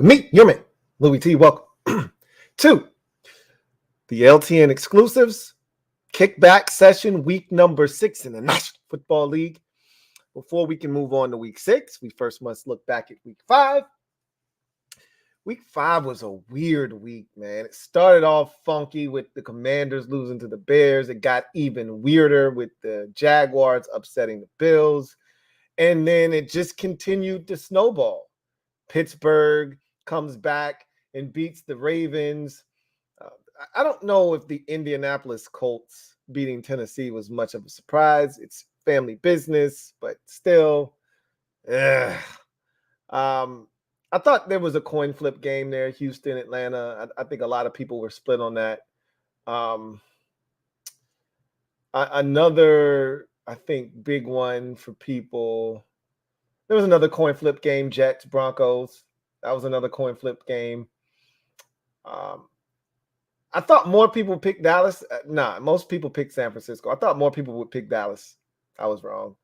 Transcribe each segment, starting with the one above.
Me, your man, Louie T. Welcome to the LTN Exclusives kickback session, week number 6 in the National Football League. Before we can move on to week 6, we first must look back at week 5. Week 5 was a weird week, man. It started off funky with the Commanders losing to the Bears. It got even weirder with the Jaguars upsetting the Bills. And then it just continued to snowball. Pittsburgh comes back and beats the Ravens. I don't know if the Indianapolis Colts beating Tennessee was much of a surprise. It's family business, but still. I thought there was a coin flip game there, Houston, Atlanta. I think a lot of people were split on that. Another, I think, big one for people. There was another coin flip game, Jets, Broncos. That was another coin flip game. I thought more people picked Dallas. Most people picked San Francisco. I thought more people would pick Dallas. I was wrong.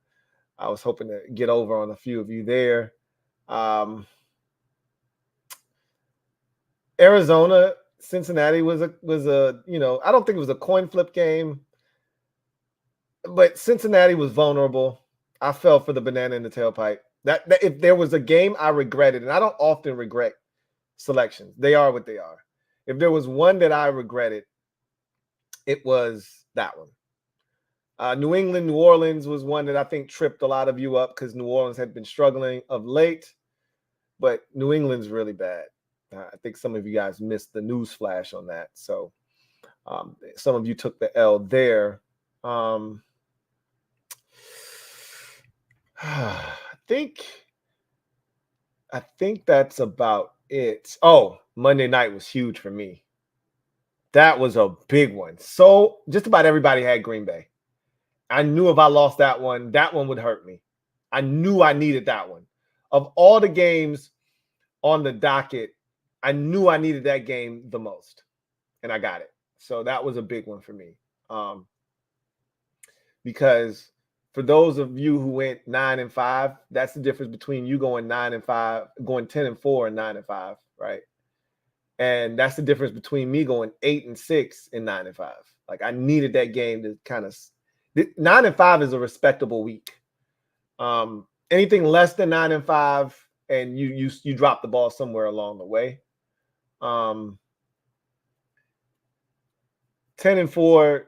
I was hoping to get over on a few of you there. Arizona, Cincinnati was a I don't think it was a coin flip game, but Cincinnati was vulnerable. I fell for the banana in the tailpipe. That if there was a game I regretted, and I don't often regret selections, they are what they are. If there was one that I regretted, it was that one. New England, New Orleans was one that I think tripped a lot of you up because New Orleans had been struggling of late, but New England's really bad. I think some of you guys missed the news flash on that. So some of you took the L there. I think that's about it. Oh, Monday night was huge for me. That was a big one. So just about everybody had Green Bay. I knew if I lost that one would hurt me. I knew I needed that one. Of all the games on the docket, I knew I needed that game the most, and I got it. So that was a big one for me. Because for those of you who went 9-5, that's the difference between you going 9-5, going 10-4 and 9-5, right? And that's the difference between me going 8-6 and 9-5. Like I needed that game to kind of 9-5 is a respectable week. Anything less than 9-5, and you drop the ball somewhere along the way. 10-4,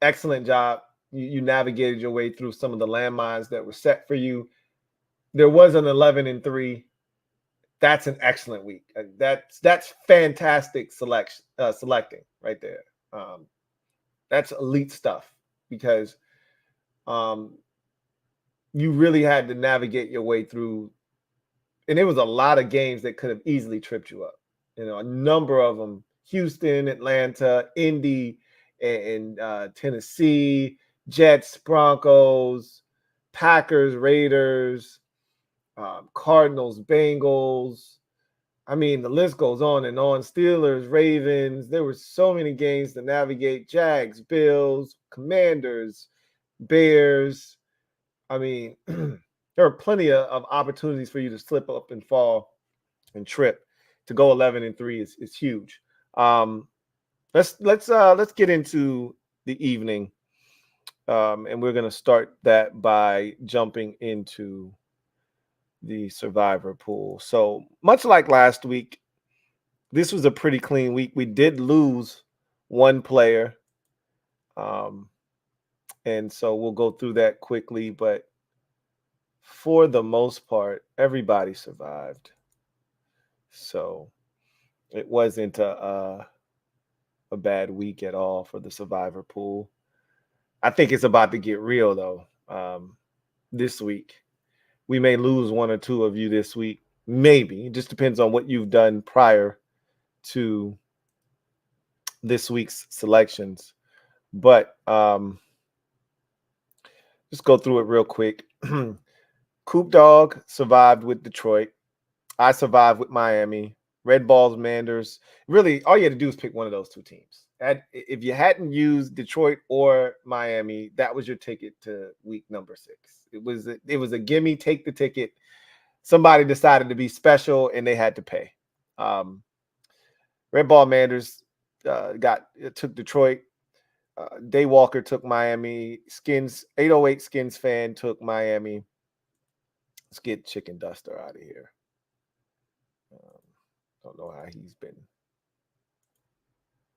excellent job. You navigated your way through some of the landmines that were set for you. There was an 11-3. That's an excellent week. That's fantastic selecting right there. That's elite stuff because you really had to navigate your way through. And there was a lot of games that could have easily tripped you up. A number of them, Houston, Atlanta, Indy, and Tennessee, Jets, Broncos, Packers, Raiders, Cardinals, Bengals. I mean, the list goes on and on. Steelers, Ravens. There were so many games to navigate. Jags, Bills, Commanders, Bears. I mean, there are plenty of opportunities for you to slip up and fall and trip. To go 11-3 is huge. Let's get into the evening, and we're going to start that by jumping into the survivor pool. So much like last week, this was a pretty clean week. We did lose one player, and so we'll go through that quickly. But for the most part, everybody survived. So it wasn't a bad week at all for the survivor pool. I think it's about to get real, though, this week. We may lose one or two of you this week. Maybe. It just depends on what you've done prior to this week's selections. But just go through it real quick. Coop Dog survived with Detroit. I survived with Miami. Red Balls, Manders. Really, all you had to do is pick one of those two teams. If you hadn't used Detroit or Miami, that was your ticket to week number 6. It was a gimme, take the ticket. Somebody decided to be special, and they had to pay. Red Ball Manders took Detroit. Day Walker took Miami. Skins 808 Skins fan took Miami. Let's get Chicken Duster out of here. Don't know how he's been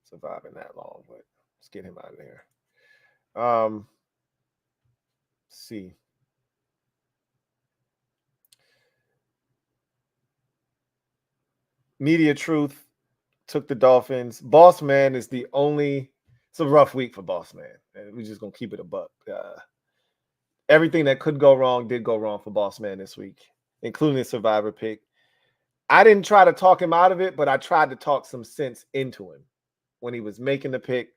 surviving that long, but let's get him out of there. Let's see. Media Truth took the Dolphins. Boss Man is the only. It's a rough week for Boss Man. And we're just gonna keep it a buck. Everything that could go wrong did go wrong for Boss Man this week, including the Survivor pick. I didn't try to talk him out of it, but I tried to talk some sense into him when he was making the pick.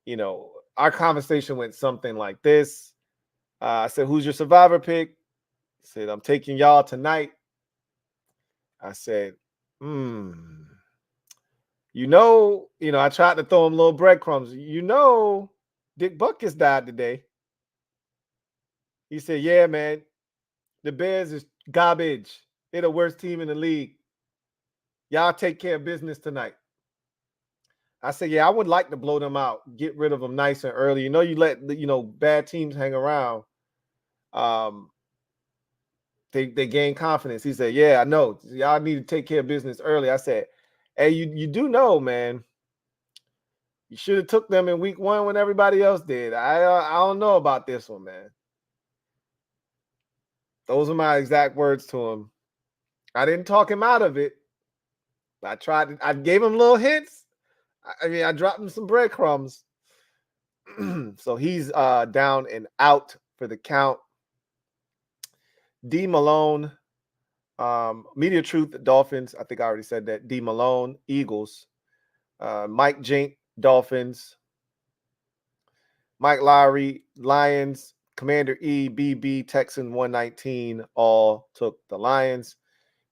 You know, our conversation went something like this. I said, "Who's your Survivor pick?" He said, "I'm taking y'all tonight." I said, I tried to throw him little breadcrumbs. Dick Butkus died today. He said, "Yeah, man, the Bears is garbage. They're the worst team in the league. Y'all take care of business tonight." I said, "Yeah, I would like to blow them out, get rid of them nice and early. You let bad teams hang around. They gain confidence." He said, "Yeah, I know. Y'all need to take care of business early." I said, "Hey, you do know, man. You should have took them in week 1 when everybody else did. I don't know about this one, man." Those are my exact words to him. I didn't talk him out of it. I gave him little hints. I dropped him some breadcrumbs. So he's down and out for the count. D Malone, Media Truth, Dolphins. I think I already said that. D Malone, Eagles. Mike Jink, Dolphins. Mike Lowry, Lions. Commander E, BB, Texan 119, all took the Lions.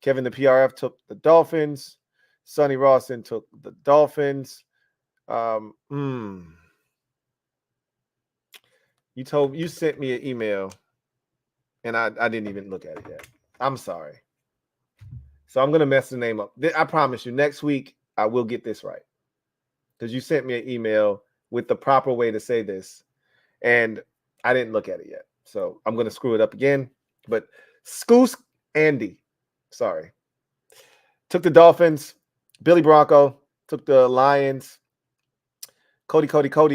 Kevin the PRF took the Dolphins. Sonny Rawson took the Dolphins. You sent me an email, and I didn't even look at it yet. I'm sorry. So I'm gonna mess the name up. I promise you, next week I will get this right, because you sent me an email with the proper way to say this, and I didn't look at it yet. So I'm gonna screw it up again. But Scoos Andy, sorry, took the Dolphins. Billy Bronco took the Lions. Cody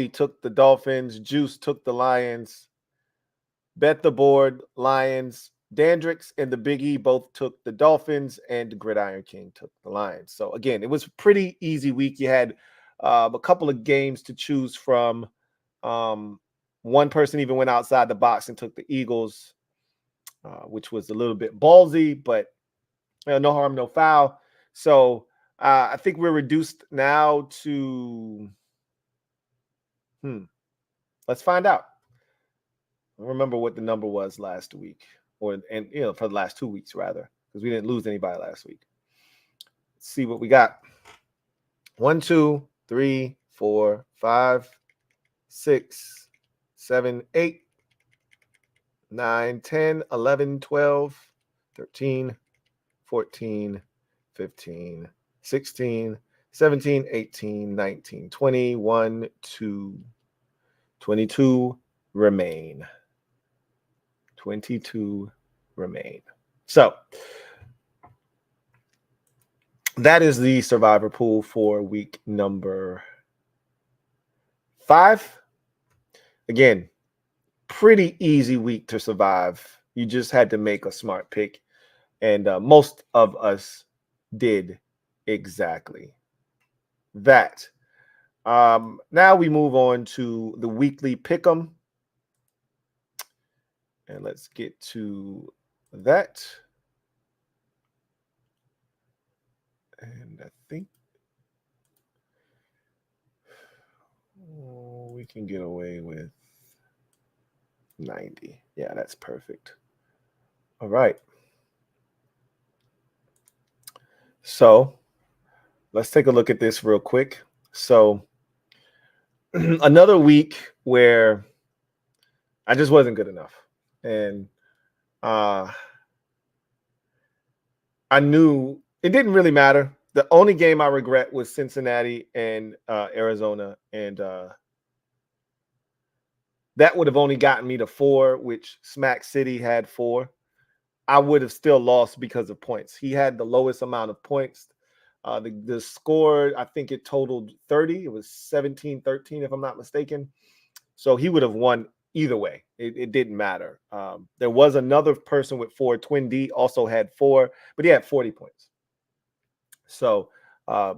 took the Dolphins. Juice took the Lions. Bet the Board, Lions. Dandrix and the Big E both took the Dolphins, and Gridiron King took the Lions. So again, it was a pretty easy week. You had a couple of games to choose from. One person even went outside the box and took the Eagles, which was a little bit ballsy, but no harm, no foul. So I think we're reduced now to let's find out. I don't remember what the number was last week, for the last 2 weeks rather, because we didn't lose anybody last week. Let's see what we got. 1, 2, 3, 4, 5, 6, 7, 8, 9, 10, 11, 12, 13, 14, 15, 16, 17, 18, 19, 20, 1, 2, 22 remain. 22 remain. So that is the Survivor pool for week number 5. Again, pretty easy week to survive. You just had to make a smart pick, and most of us did exactly that. Now we move on to the weekly pick'em, and let's get to that. And I think we can get away with 90. Yeah, that's perfect. All right. So let's take a look at this real quick. So another week where I just wasn't good enough. And I knew it didn't really matter. The only game I regret was Cincinnati and Arizona, and that would have only gotten me to 4, which Smack City had 4. I would have still lost because of points. He had the lowest amount of points. The score, I think it totaled 30. It was 17-13, if I'm not mistaken. So he would have won either way. It didn't matter. There was another person with 4. Twin D also had 4, but he had 40 points. So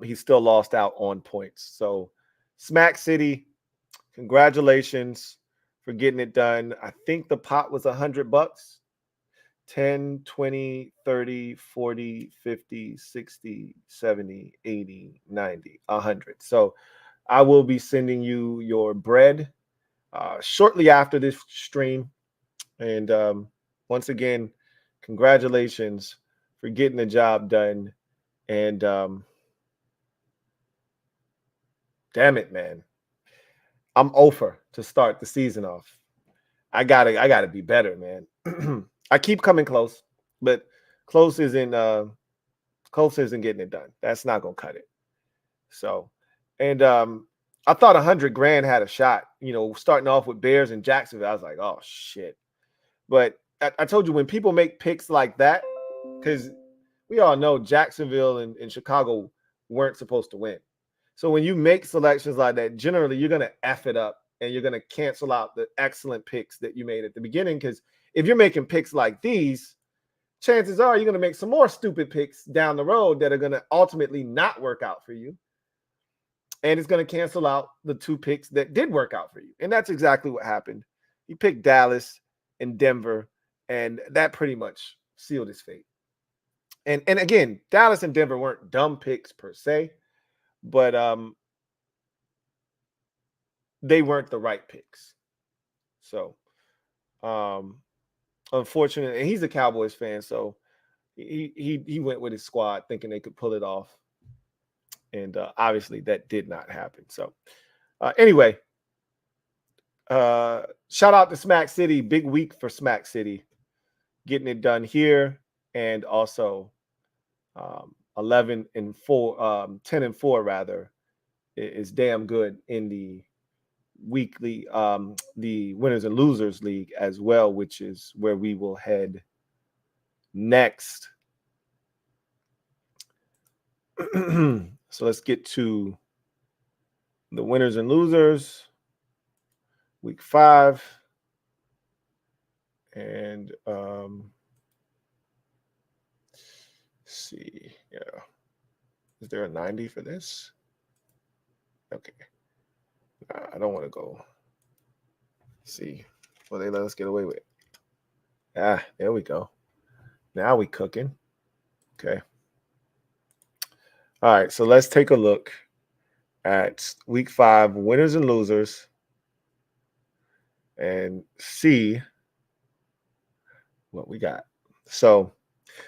he still lost out on points. So Smack City, congratulations for getting it done. I think the pot was $100. 10, 20, 30, 40, 50, 60, 70, 80, 90, 100. So I will be sending you your bread shortly after this stream. And once again, congratulations for getting the job done. And damn it, man. I'm over to start the season off. I gotta be better, man. I keep coming close, but close isn't getting it done. That's not gonna cut it. So, and I thought 100 grand had a shot. You know, starting off with Bears and Jacksonville, I was like, oh shit. But I told you, when people make picks like that, because we all know Jacksonville and Chicago weren't supposed to win. So when you make selections like that, generally you're gonna F it up and you're gonna cancel out the excellent picks that you made at the beginning. Because if you're making picks like these, chances are you're going to make some more stupid picks down the road that are going to ultimately not work out for you. And it's going to cancel out the 2 picks that did work out for you. And that's exactly what happened. You picked Dallas and Denver, and that pretty much sealed his fate. And again, Dallas and Denver weren't dumb picks per se, but they weren't the right picks. So unfortunately, and he's a Cowboys fan, so he went with his squad thinking they could pull it off, and obviously that did not happen. So anyway, shout out to Smack City. Big week for Smack City, getting it done here, and also 10-4 rather is damn good in the weekly, the winners and losers league as well, which is where we will head next. So let's get to the winners and losers, week 5. And let's see. Yeah. Is there a 90 for this? Okay. I don't want to go. See what they let us get away with. Ah, there we go. Now we cooking. Okay. All right, so let's take a look at week 5 winners and losers and see what we got. So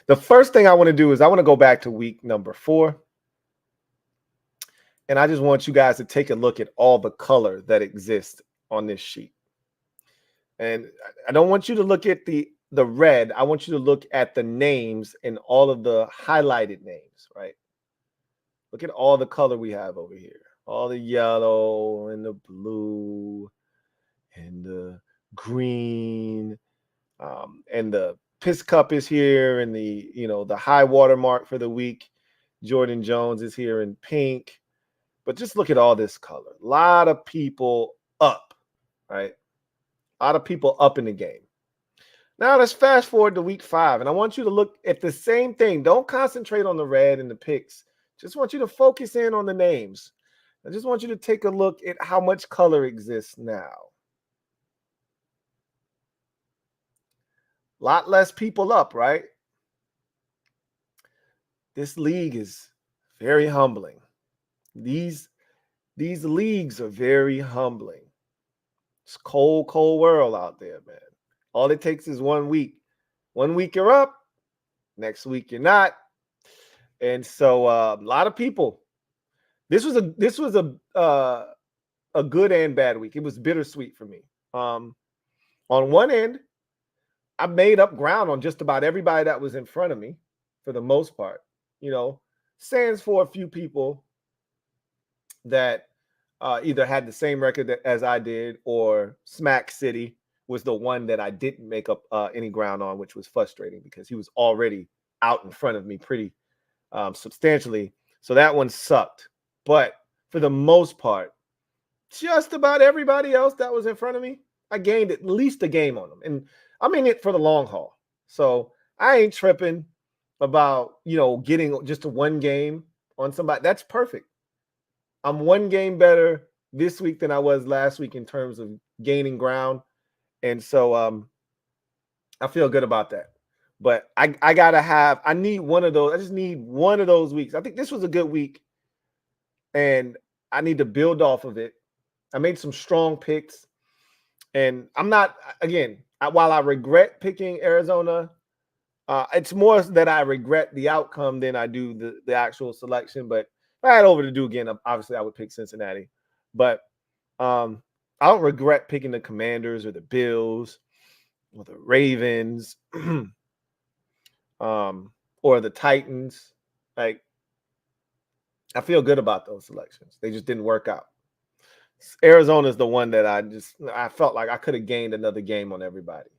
the first thing I want to do is I want to go back to week number 4. And I just want you guys to take a look at all the color that exists on this sheet. And I don't want you to look at the red. I want you to look at the names and all of the highlighted names, right? Look at all the color we have over here. All the yellow and the blue and the green, and the piss cup is here, and the high water mark for the week. Jordan Jones is here in pink. But just look at all this color. A lot of people up, right? A lot of people up in the game. Now let's fast forward to week 5, and I want you to look at the same thing. Don't concentrate on the red and the picks. Just want you to focus in on the names. I just want you to take a look at how much color exists now. A lot less people up, right? This league is very humbling. These leagues are very humbling. It's a cold, cold world out there, man. All it takes is 1 week. 1 week you're up, next week you're not. And so a lot of people. This was a good and bad week. It was bittersweet for me. On one end, I made up ground on just about everybody that was in front of me for the most part. stands for a few people that either had the same record as I did, or Smack City was the one that I didn't make up any ground on, which was frustrating because he was already out in front of me pretty substantially. So that one sucked. But for the most part, just about everybody else that was in front of me, I gained at least a game on them. And I'm in it for the long haul. So I ain't tripping about, getting just a one game on somebody. That's perfect. I'm one game better this week than I was last week in terms of gaining ground. And so I feel good about that. But I need one of those. I just need one of those weeks. I think this was a good week, and I need to build off of it. I made some strong picks, and I'm not, again, while I regret picking Arizona, it's more that I regret the outcome than I do the actual selection. But if I had over to do again, obviously I would pick Cincinnati. But I don't regret picking the Commanders or the Bills or the Ravens or the Titans. Like, I feel good about those selections. They just didn't work out. Arizona is the one that I felt like I could have gained another game on everybody.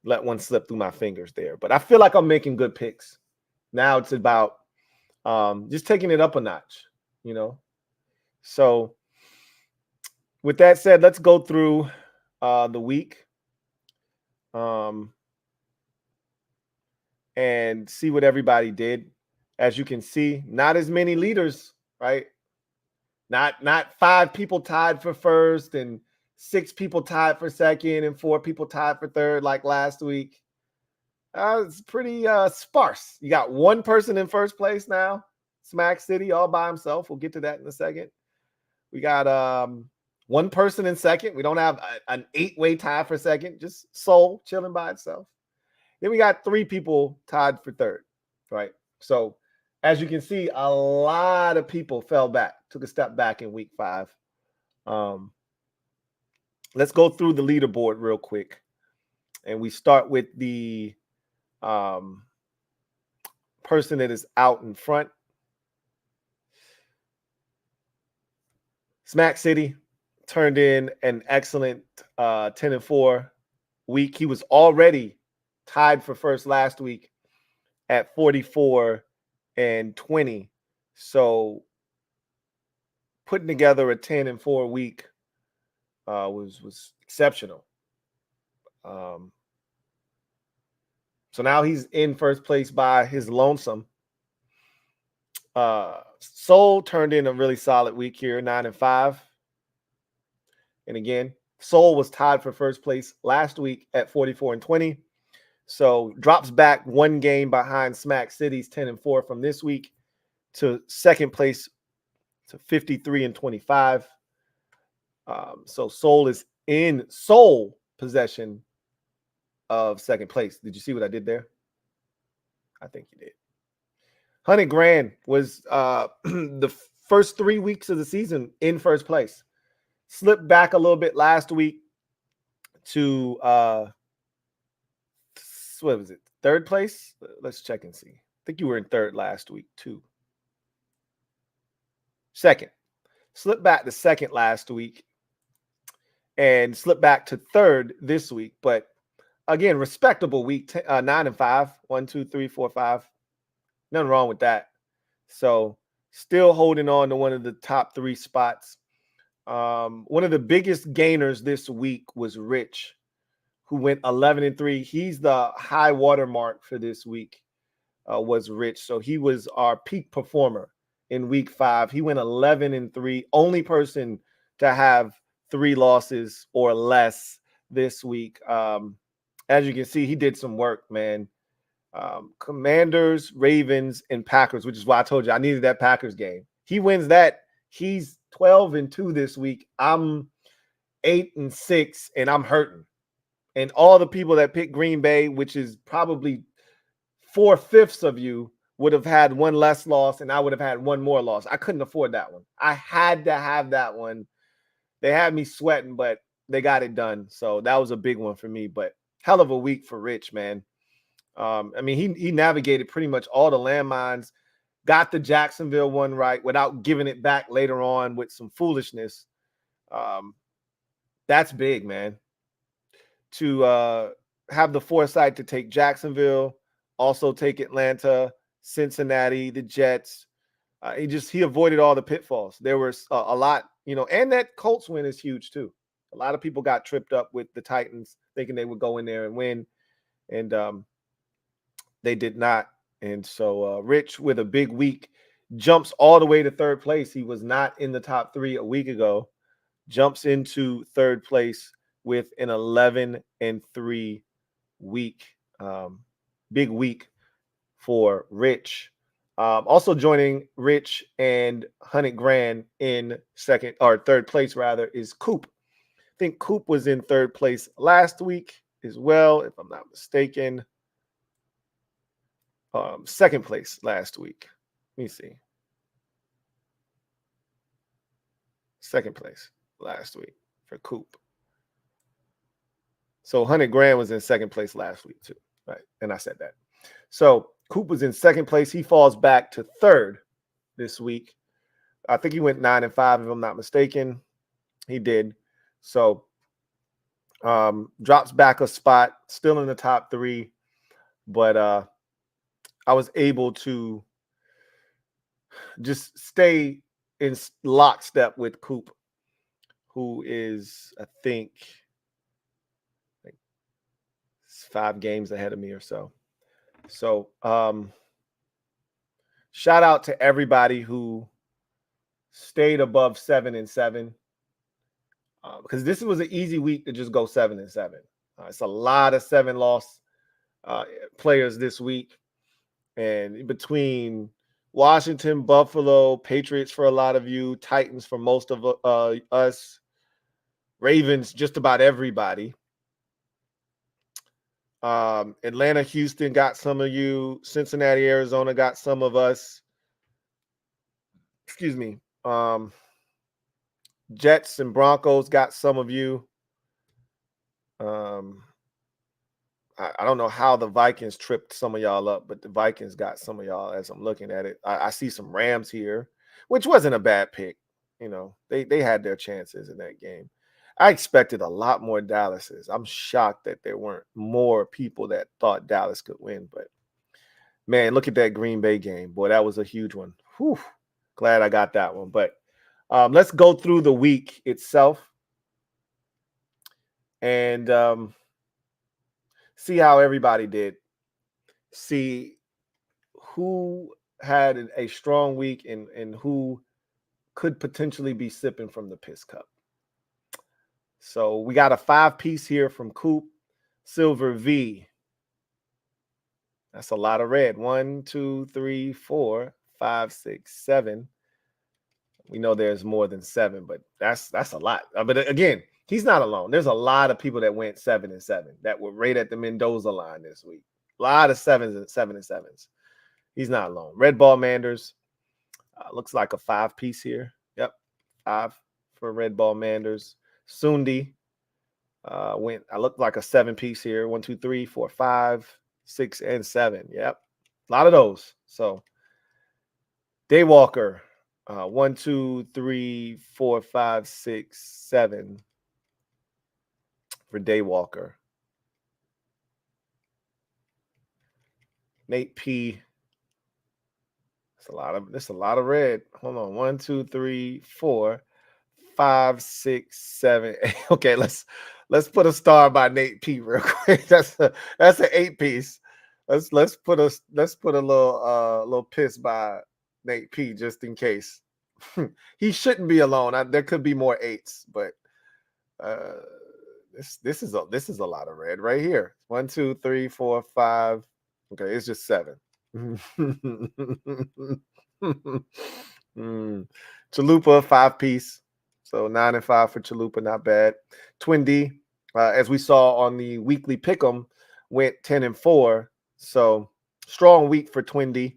Let one slip through my fingers there. But I feel like I'm making good picks. Now it's about just taking it up a notch, So with that said, let's go through the week and see what everybody did. As you can see, not as many leaders, right? Not 5 people tied for first and 6 people tied for second and 4 people tied for third like last week. It's pretty sparse. You got one person in first place now, Smack City, all by himself. We'll get to that in a second. We got one person in second. We don't have an 8-way tie for second, just Soul chilling by itself. Then we got 3 people tied for third, right? So as you can see, a lot of people fell back, took a step back in week 5. Let's go through the leaderboard real quick. And we start with the person that is out in front. Smack City turned in an excellent 10-4 week. He was already tied for first last week at 44-20. So putting together a 10-4 week was exceptional. So now he's in first place by his lonesome. Soul turned in a really solid week here, 9-5. And again, Soul was tied for first place last week at 44-20. So drops back one game behind Smack City's 10-4 from this week to second place to 53-25. So Soul is in sole possession of second place. Did you see what I did there? I think you did. 100 grand was the first 3 weeks of the season in first place. Slipped back a little bit last week to what was it? Third place? Let's check and see. I think you were in third last week too. Second. Slipped back to second last week and slipped back to third this week. But again, respectable week, 9-5. 1, 2, 3, 4, 5. Nothing wrong with that. So still holding on to one of the top 3 spots. One of the biggest gainers this week was Rich, who went 11-3. He's the high water mark for this week, was Rich. So he was our peak performer in week 5. He went 11-3. Only person to have 3 losses or less this week. As you can see, he did some work, man. Commanders, Ravens, and Packers, which is why I told you I needed that Packers game. He wins that. He's 12-2 this week. I'm 8-6, and I'm hurting. And all the people that picked Green Bay, which is probably 4/5 of you, would have had one less loss, and I would have had one more loss. I couldn't afford that one. I had to have that one. They had me sweating, but they got it done. So that was a big one for me. But hell of a week for Rich, man. I mean, he navigated pretty much all the landmines, got the Jacksonville one right without giving it back later on with some foolishness. That's big, man. To have the foresight to take Jacksonville, also take Atlanta, Cincinnati, the Jets. He avoided all the pitfalls. There was a lot, and that Colts win is huge too. A lot of people got tripped up with the Titans thinking they would go in there and win, and they did not. And so Rich, with a big week, jumps all the way to third place. He was not in the top 3 a week ago. Jumps into third place with an 11-3 week. Big week for Rich. Also joining Rich and 100 grand in second or third place rather is Coop. I think Coop was in third place last week as well, if I'm not mistaken. Second place last week. Let me see. Second place last week for Coop. So 100 grand was in second place last week too, right? And I said that. So Coop was in second place. He falls back to third this week. I think he went 9-5, if I'm not mistaken. He did. So drops back a spot, still in the top 3. But I was able to just stay in lockstep with Coop, who is, I think 5 games ahead of me or so. So shout out to everybody who stayed above 7-7, because this was an easy week to just go 7-7. It's a lot of 7-loss players this week, and between Washington, Buffalo, Patriots for a lot of you, Titans for most of us, Ravens, just about everybody. Atlanta, Houston got some of you. Cincinnati, Arizona got some of us. Excuse me. Jets and Broncos got some of you. I don't know how the Vikings tripped some of y'all up, but the Vikings got some of y'all as I'm looking at it. I see some Rams here, which wasn't a bad pick. They had their chances in that game. I expected a lot more Dallases. I'm shocked that there weren't more people that thought Dallas could win. But, man, look at that Green Bay game. Boy, that was a huge one. Whew. Glad I got that one. But let's go through the week itself and see how everybody did. See who had a strong week and who could potentially be sipping from the piss cup. So we got a 5-piece here from Coop. Silver V. That's a lot of red. 1, 2, 3, 4, 5, 6, 7. We know there's more than 7, but that's a lot. But again, he's not alone. There's a lot of people that went 7-7 that were right at the Mendoza line this week. A lot of 7-7s. He's not alone. Red Ball Manders looks like a 5-piece here. Yep, 5 for Red Ball Manders. Sundi went. I looked like a 7-piece here. 1, 2, 3, 4, 5, 6, and 7. Yep, a lot of those. So Daywalker. 1, 2, 3, 4, 5, 6, 7 for Daywalker. Nate P. That's a lot of red. Hold on. 1, 2, 3, 4, 5, 6, 7. 8. Okay, let's put a star by Nate P real quick. That's an 8-piece. Let's put a little piss by Nate P just in case. He shouldn't be alone. There could be more 8s, but this is a lot of red right here. 1, 2, 3, 4, 5. Okay, it's just 7. Chalupa 5-piece, so 9-5 for Chalupa, not bad. Twin D, as we saw on the weekly pick'em, went 10-4, so strong week for Twin D.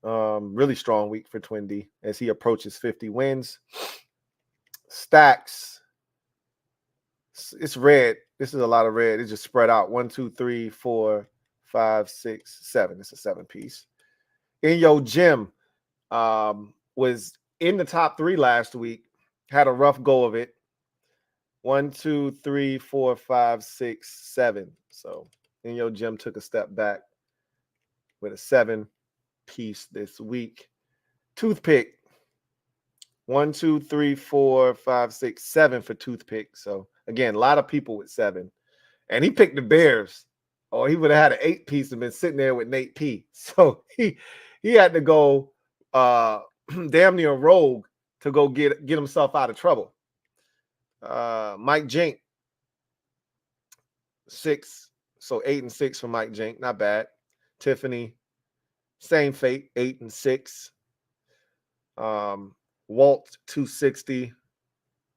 Really strong week for Twin D as he approaches 50 wins. Stacks, it's red. This is a lot of red. It just spread out. 1, 2, 3, 4, 5, 6, 7. It's a 7-piece. In Your Gym was in the top 3 last week. Had a rough go of it. 1, 2, 3, 4, 5, 6, 7. So In Your Gym took a step back with a 7-piece this week. Toothpick. 1, 2, 3, 4, 5, 6, 7 for Toothpick. So again, a lot of people with 7. And he picked the Bears. Or he would have had an 8-piece and been sitting there with Nate P. So he had to go damn near rogue to go get himself out of trouble. Mike Jink, 6. So 8 and 6 for Mike Jink. Not bad. Tiffany, same fate, 8 and 6. Walt, 260.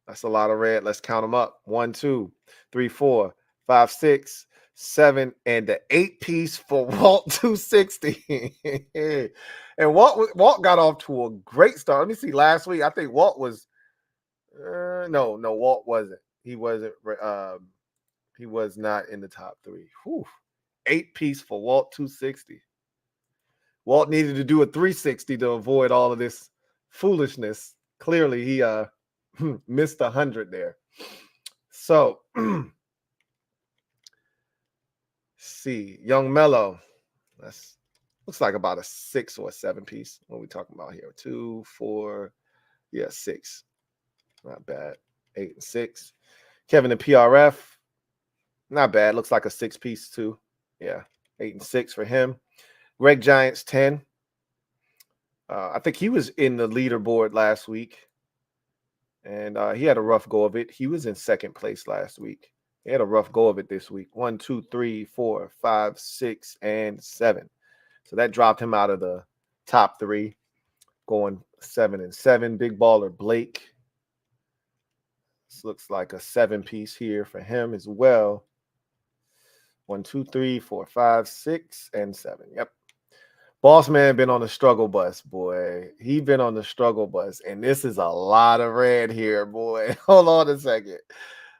That's a lot of red. Let's count them up. 1, 2, 3, 4, 5, 6, 7, and the 8-piece for Walt, 260. And Walt got off to a great start. Let me see. Last week, I think Walt was no, Walt wasn't. He wasn't. He was not in the top 3. Whew. 8-piece for Walt, 260. Walt needed to do a 360 to avoid all of this foolishness. Clearly, he missed 100 there. So, see, Young Mellow. That's looks like about a 6 or a 7-piece. What are we talking about here? 2, 4, 6. Not bad. 8 and 6. Kevin and PRF. Not bad. Looks like a 6-piece too. Yeah, 8 and 6 for him. Greg Giants, 10. I think he was in the leaderboard last week. And he had a rough go of it. He was in second place last week. He had a rough go of it this week. 1, 2, 3, 4, 5, 6, and 7. So that dropped him out of the top 3, going 7 and 7. Big Baller Blake. This looks like a 7-piece here for him as well. 1, 2, 3, 4, 5, 6, and 7. Yep. Boss Man been on the struggle bus, boy. He been on the struggle bus, and this is a lot of red here, boy. Hold on a second.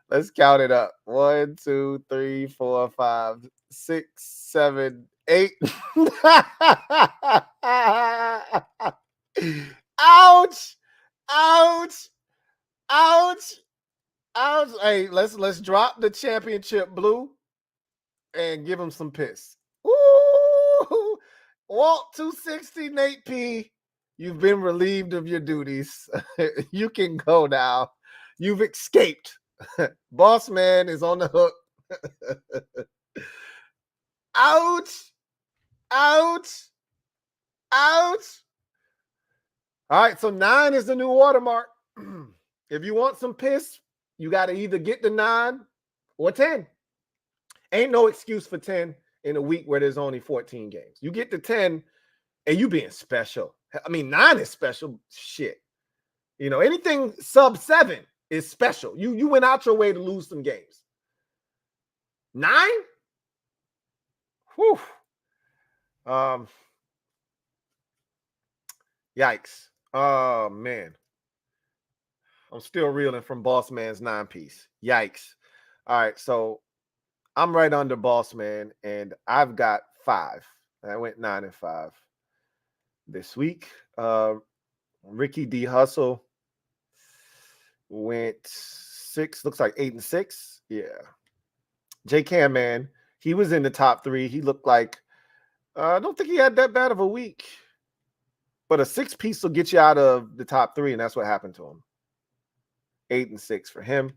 Let's count it up. 1, 2, 3, 4, 5, 6, 7, 8. Ouch! Ouch! Ouch! Ouch! Hey, let's drop the championship blue and give him some piss. Ooh! Walt, 260, Nate P. You've been relieved of your duties. You can go now. You've escaped. Boss Man is on the hook. Ouch! Ouch! Ouch! All right, so 9 is the new watermark. If you want some piss, you got to either get the 9 or 10. Ain't no excuse for 10 in a week where there's only 14 games. You get to 10 and you being special. I mean, 9 is special. Shit. You know, anything sub 7 is special. You went out your way to lose some games. 9? Whew. Yikes. Oh, man. I'm still reeling from Boss Man's 9-piece. Yikes. All right, so I'm right under Boss Man, and I've got 5. I went 9 and 5 this week. Ricky D. Hustle went 6, looks like 8 and 6. Yeah. J Cam, man, he was in the top 3. He looked like, I don't think he had that bad of a week. But a 6-piece will get you out of the top 3, and that's what happened to him. 8 and 6 for him.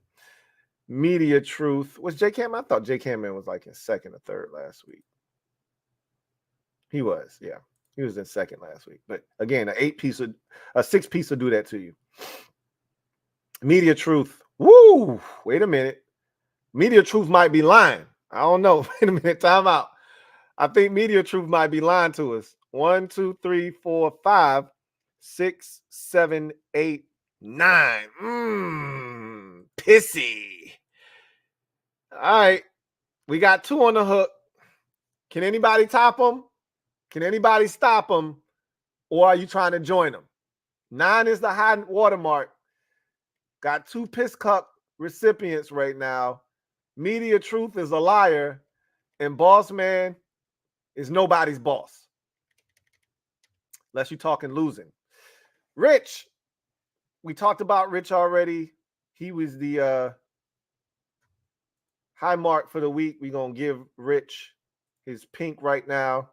Media Truth. Was J Cam? I thought J Cam man was like in second or third last week. He was, yeah. He was in second last week. But again, a 6-piece will do that to you. Media Truth. Woo! Wait a minute. Media Truth might be lying. I don't know. Wait a minute. Time out. I think Media Truth might be lying to us. 1, 2, 3, 4, 5, 6, 7, 8, 9. Pissy. All right. We got 2 on the hook. Can anybody top them? Can anybody stop them? Or are you trying to join them? 9 is the high watermark. Got 2 piss cup recipients right now. Media truth is a liar, and boss man is nobody's boss. Unless you're talking losing. Rich. We talked about Rich already. He was the high mark for the week. We're going to give Rich his pink right now.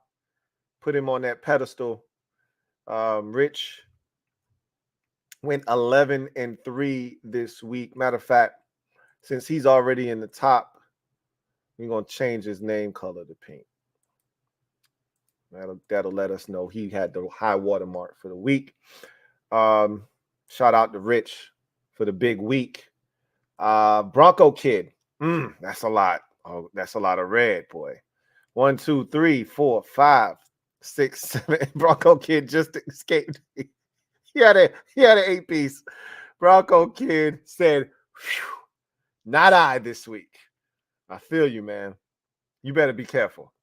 Put him on that pedestal. Rich went 11-3 this week. Matter of fact, since he's already in the top, we're going to change his name color to pink. That'll let us know he had the high water mark for the week. Shout out to Rich for the big week. Bronco Kid. That's a lot. Oh, that's a lot of red, boy. 1, 2, 3, 4, 5, 6, 7. Bronco Kid just escaped. He had an 8-piece. Bronco Kid said, not I this week. I feel you, man. You better be careful.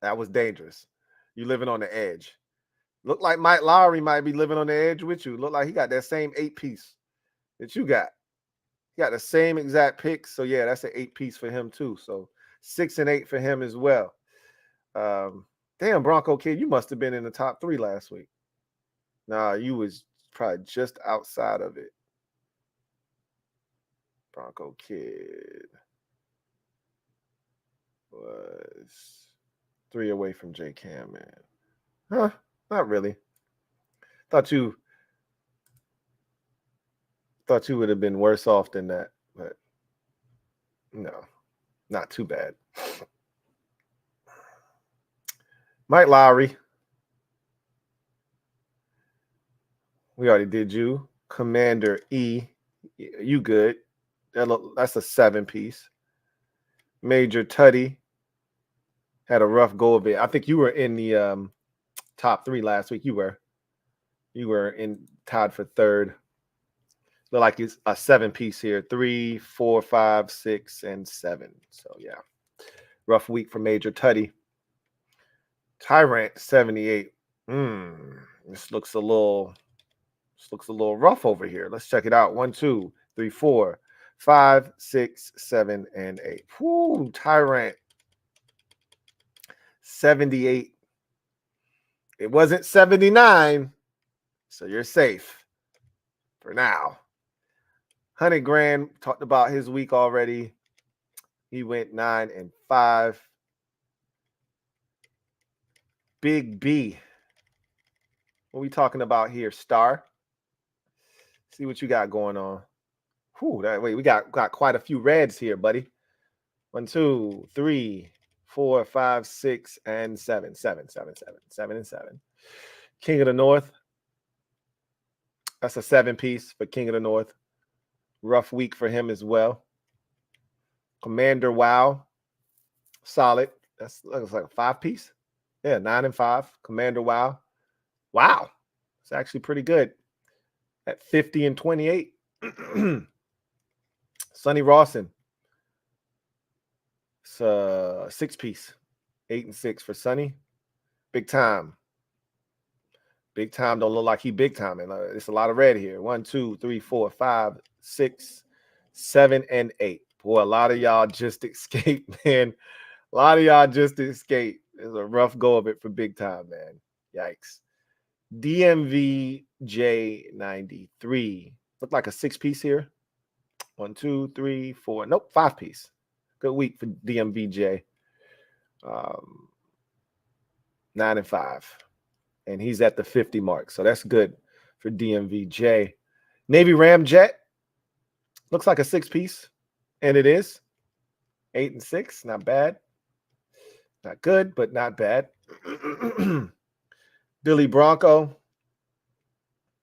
That was dangerous. You living on the edge. Look like Mike Lowry might be living on the edge with you. Look like he got that same 8-piece that you got. He got the same exact picks. So, yeah, that's an 8-piece for him, too. So, 6 and 8 for him as well. Damn, Bronco Kid, you must have been in the top 3 last week. Nah, you was probably just outside of it. Bronco Kid was 3 away from J Cam, man. Huh? Not really. Thought you would have been worse off than that, but no, not too bad. Mike Lowry. We already did you. Commander E. You good. That's a 7-piece. Major Tutty had a rough go of it. I think you were in the top 3 last week. You were tied for 3rd. Look like it's a 7-piece here. 3, 4, 5, 6, and 7. So yeah, rough week for Major Tutty. Tyrant 78. This looks a little rough over here. Let's check it out. 1, 2, 3, 4, 5, 6, 7, and 8. Whoo, Tyrant 78. It wasn't 79, so you're safe for now. 100 grand, talked about his week already. He went 9-5. Big B. What are we talking about here, Star? See what you got going on. Wait, we got quite a few reds here, buddy. 1, 2, 3, 4, 5, 6, and 7. 7 and 7. King of the North. That's a 7-piece for King of the North. Rough week for him as well. Commander Wow. Solid. That looks like a 5-piece. Yeah, 9-5. Commander Wow. Wow. It's actually pretty good. At 50-28. Sonny Rawson. It's a 6-piece. 8-6 for Sonny. Big time. Big time don't look like he big time. And it's a lot of red here. 1, 2, 3, 4, 5, 6, 7, and 8. Boy, a lot of y'all just escaped, man. A lot of y'all just escaped. It's a rough go of it for big time, man. Yikes. DMV J93. Looked like a 6-piece here. 1, 2, 3, 4. Nope, 5-piece. Good week for DMVJ. 9-5. And he's at the 50 mark. So that's good for DMVJ. Navy Ramjet. Looks like a 6-piece. And it is. 8-6. Not bad. Not good, but not bad. Billy Bronco.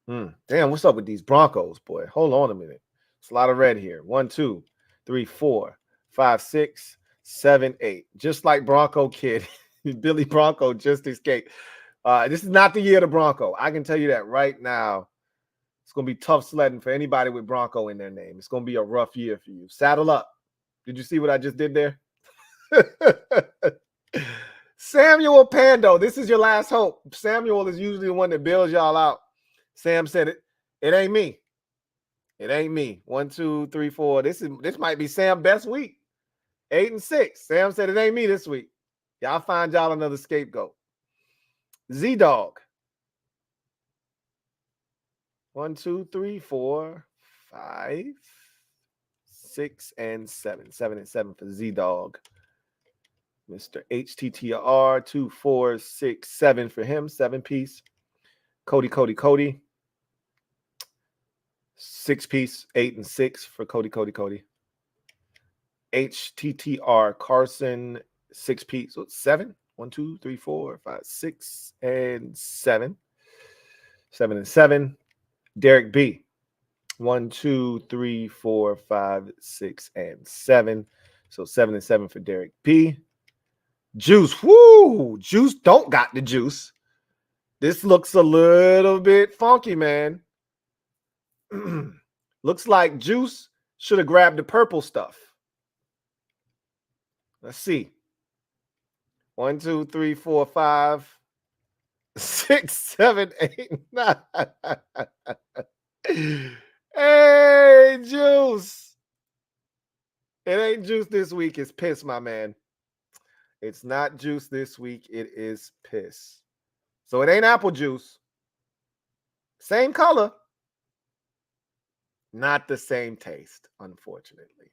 Damn, what's up with these Broncos, boy? Hold on a minute. It's a lot of red here. 1, 2, 3, 4, 5, 6, 7, 8. Just like Bronco Kid. Billy Bronco just escaped. This is not the year of the Bronco. I can tell you that right now. It's going to be tough sledding for anybody with Bronco in their name. It's going to be a rough year for you. Saddle up. Did you see what I just did there? Samuel Pando, this is your last hope. Samuel is usually the one that bails y'all out. Sam said it. It ain't me. It ain't me. 1, 2, 3, 4. This might be Sam's best week. 8 and 6. Sam said it ain't me this week. Y'all find y'all another scapegoat. Z-Dog. 1, 2, 3, 4, 5, 6, and 7. 7 and 7 for Z-Dog. Mr. HTTR, 2, 4, 6, 7 for him. 7 piece. Cody. 6 piece. 8 and 6 for Cody. HTTR Carson, 6 piece. So 7. 1, 2, 3, 4, 5, 6, and 7. 7 and 7. Derek B. 1, 2, 3, 4, 5, 6, and 7. So 7 and 7 for Derek B. Juice. Woo! Juice don't got the juice. This looks a little bit funky, man. Looks like Juice should have grabbed the purple stuff. Let's see. 1, 2, 3, 4, 5, 6, 7, 8, 9. Hey, Juice. It ain't Juice this week. It's Piss, my man. It's not Juice this week. It is Piss. So it ain't apple juice. Same color. Not the same taste, unfortunately.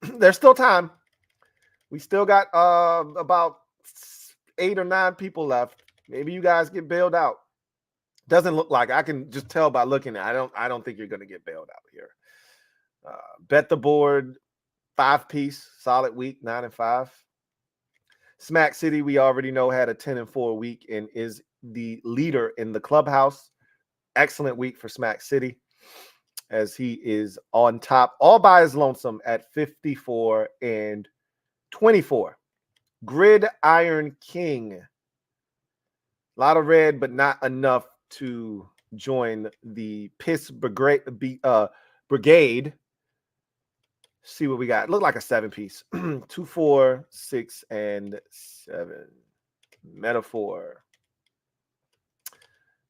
There's still time. We still got about 8 or 9 people left. Maybe you guys get bailed out. Doesn't look like. I can just tell by looking at it. I don't think you're going to get bailed out here. Bet the board, 5 piece, solid week, 9 and 5. Smack City, we already know, had a 10 and 4 week and is the leader in the clubhouse. Excellent week for Smack City, as he is on top all by his lonesome at 54 and 24. Gridiron King. A lot of red, but not enough to join the Piss Brigade. See what we got. Look like a 7 piece. 2, 4, 6, and 7. Metaphor.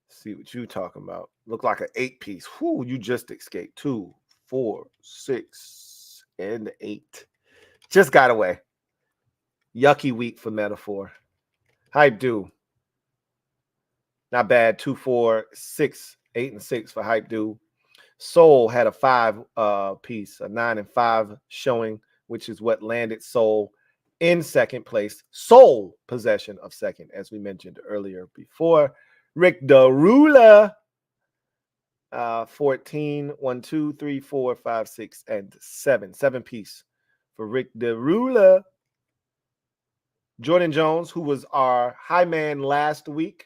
See what you talking about. Look like an 8 piece. Whoo, you just escaped. 2, 4, 6, and 8. Just got away. Yucky week for Metaphor. Hype Do. Not bad. 2, 4, 6, 8, and 6 for Hype Do. Soul had a 5 piece, a 9 and 5 showing, which is what landed Soul in second place. Sole possession of second, as we mentioned earlier before. Rick the Ruler, 14, 1, 2, 3, 4, 5, 6, and 7. 7 piece for Rick the Ruler. Jordan Jones, who was our high man last week.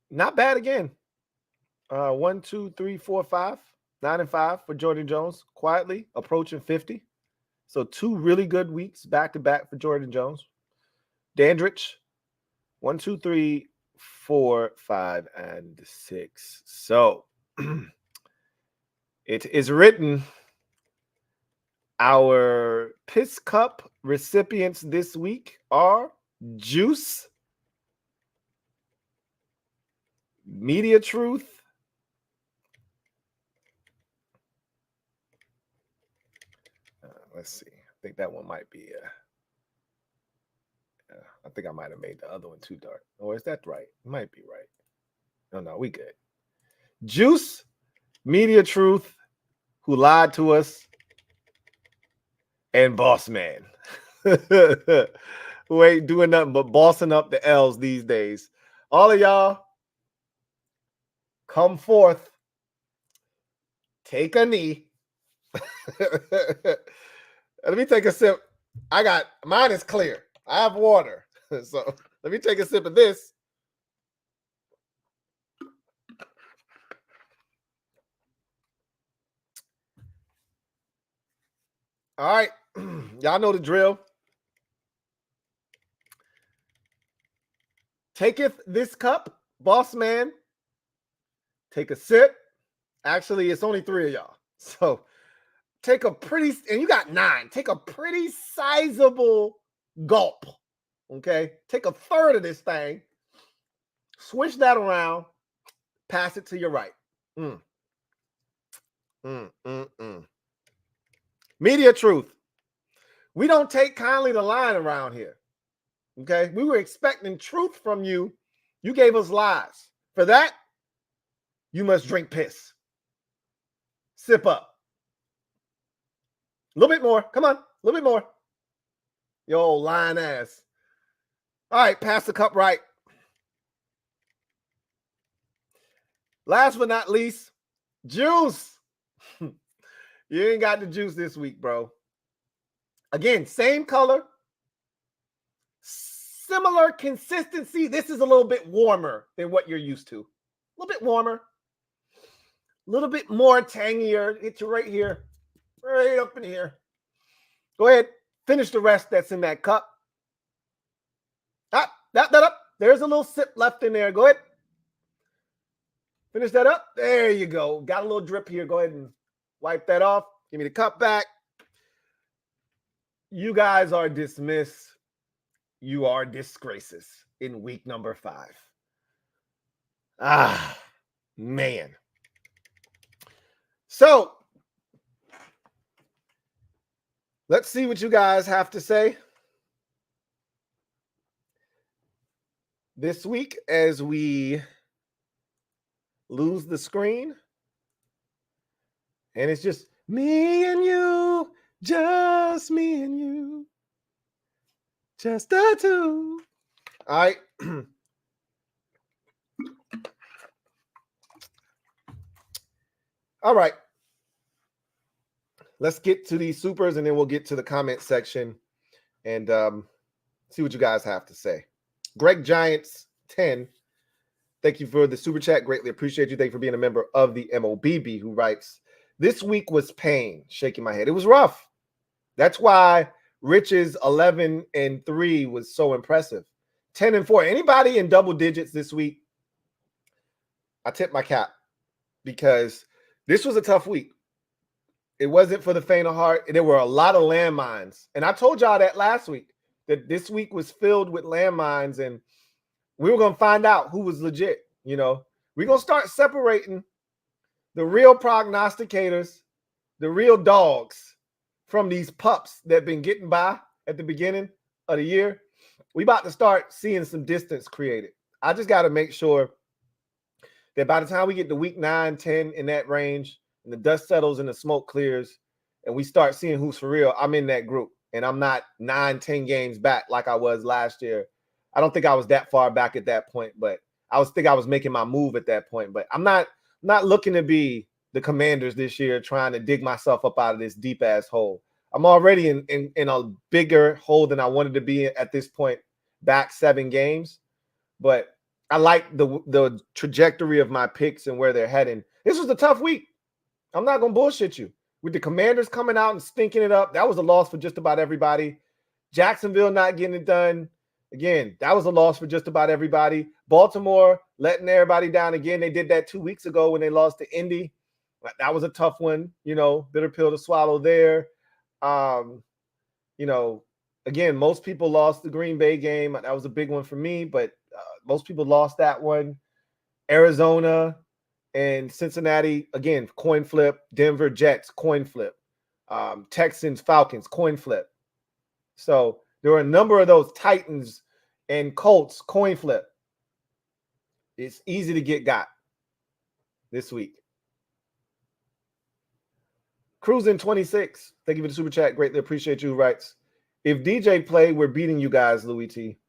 Not bad again. 1, 2, 3, 4, 5. 9 and 5 for Jordan Jones. Quietly approaching 50. So 2 really good weeks back to back for Jordan Jones. Dandridge. 1, 2, 3, 4, 5, and 6. So it is written. Our Piss Cup recipients this week are Juice, Media Truth, let's see. I think that one might be. I think I might have made the other one too dark. Or is that right? It might be right. No, we good. Juice, Media Truth, who lied to us, and Boss Man, who ain't doing nothing but bossing up the L's these days. All of y'all, come forth. Take a knee. Let me take a sip. Mine is clear. I have water. So let me take a sip of this. All right. Y'all know the drill. Taketh this cup, Boss Man. Take a sip. Actually, it's only 3 of y'all. So take a pretty, and you got 9. Take a pretty sizable gulp. Okay. Take a third of this thing. Switch that around. Pass it to your right. Media truth. We don't take kindly to lying around here. Okay? We were expecting truth from you. You gave us lies. For that, you must drink piss. Sip up. A little bit more. Come on. A little bit more. Yo, old lying ass. All right, pass the cup right. Last but not least, juice. You ain't got the juice this week, bro. Again, same color, similar consistency. This is a little bit warmer than what you're used to. A little bit warmer. A little bit more tangier. It's right here. Right up in here. Go ahead. Finish the rest that's in that cup. Up. There's a little sip left in there. Go ahead. Finish that up. There you go. Got a little drip here. Go ahead and wipe that off. Give me the cup back. You guys are dismissed. You are disgraces in week number 5. Ah, man. So, let's see what you guys have to say this week as we lose the screen. And it's just me and you, just me and you, just the two. All right. All right. Let's get to these supers and then we'll get to the comment section and see what you guys have to say. Greg Giants 10. Thank you for the super chat. Greatly appreciate you. Thank you for being a member of the MOBB, who writes, this week was pain. Shaking my head. It was rough. That's why Rich's 11-3 was so impressive. 10-4. Anybody in double digits this week, I tip my cap because this was a tough week. It wasn't for the faint of heart. There were a lot of landmines. And I told y'all that last week, that this week was filled with landmines, and we were going to find out who was legit. You know, we're going to start separating the real prognosticators, the real dogs, from these pups that have been getting by at the beginning of the year. We about to start seeing some distance created. I just got to make sure that by the time we get to week 9, 10 in that range, and the dust settles and the smoke clears, and we start seeing who's for real, I'm in that group. And I'm not 9, 10 games back like I was last year. I don't think I was that far back at that point, but I was making my move at that point. But I'm not looking to be the Commanders this year, trying to dig myself up out of this deep ass hole. I'm already in a bigger hole than I wanted to be at this point, back 7 games. But I like the trajectory of my picks and where they're heading. This was a tough week. I'm not gonna bullshit you. With the Commanders coming out and stinking it up, that was a loss for just about everybody. Jacksonville not getting it done. Again, that was a loss for just about everybody. Baltimore letting everybody down again. They did that 2 weeks ago when they lost to Indy. That was a tough one, you know, bitter pill to swallow there. You know, again, most people lost the Green Bay game. That was a big one for me, but most people lost that one. Arizona and Cincinnati, again, coin flip. Denver Jets, coin flip. Texans, Falcons, coin flip. So there were a number of those. Titans and Colts, coin flip. It's easy to get got this week. Cruising 26. Thank you for the super chat. Greatly appreciate you. Writes, if DJ played, we're beating you guys, Louie T.